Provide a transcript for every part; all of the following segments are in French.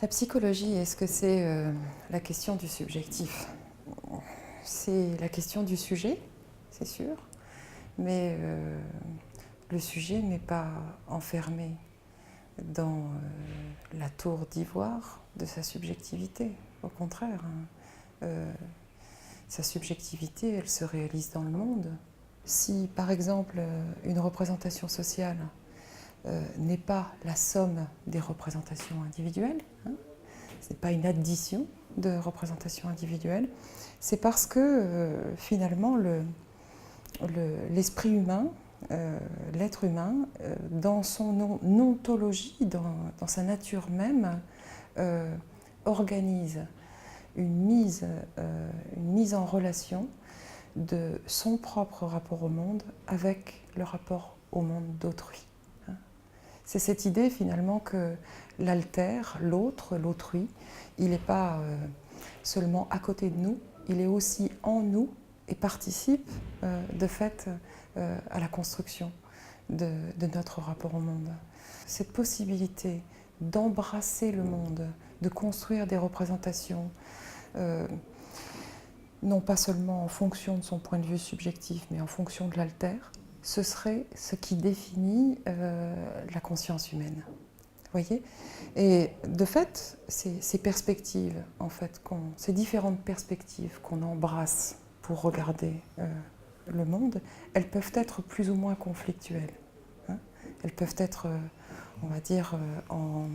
La psychologie, est-ce que c'est la question du subjectif? C'est la question du sujet, c'est sûr, mais le sujet n'est pas enfermé dans la tour d'ivoire de sa subjectivité. Au contraire, sa subjectivité, elle se réalise dans le monde. Si, par exemple, une représentation sociale n'est pas la somme des représentations individuelles, ce n'est pas une addition de représentations individuelles, c'est parce que finalement l'esprit humain, l'être humain, dans son ontologie, dans sa nature même, organise une mise en relation de son propre rapport au monde avec le rapport au monde d'autrui. C'est cette idée finalement que l'alter, l'autre, l'autrui, il n'est pas seulement à côté de nous, il est aussi en nous et participe de fait à la construction de notre rapport au monde. Cette possibilité d'embrasser le monde, de construire des représentations, non pas seulement en fonction de son point de vue subjectif, mais en fonction de l'alter, ce serait ce qui définit la conscience humaine. Vous voyez ? Et de fait, ces perspectives, en fait, ces différentes perspectives qu'on embrasse pour regarder le monde, elles peuvent être plus ou moins conflictuelles. Elles peuvent être, on va dire, en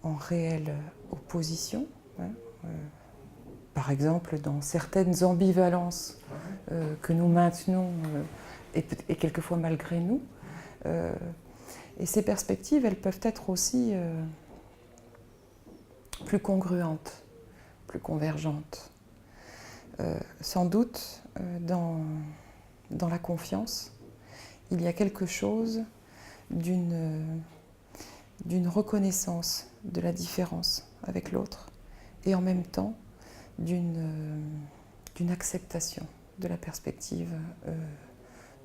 réelle opposition. Par exemple, dans certaines ambivalences que nous maintenons, et quelquefois malgré nous. Et ces perspectives, elles peuvent être aussi plus congruentes, plus convergentes. Sans doute, dans la confiance, il y a quelque chose d'une reconnaissance de la différence avec l'autre, et en même temps d'une acceptation de la perspective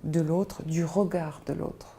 de l'autre, du regard de l'autre.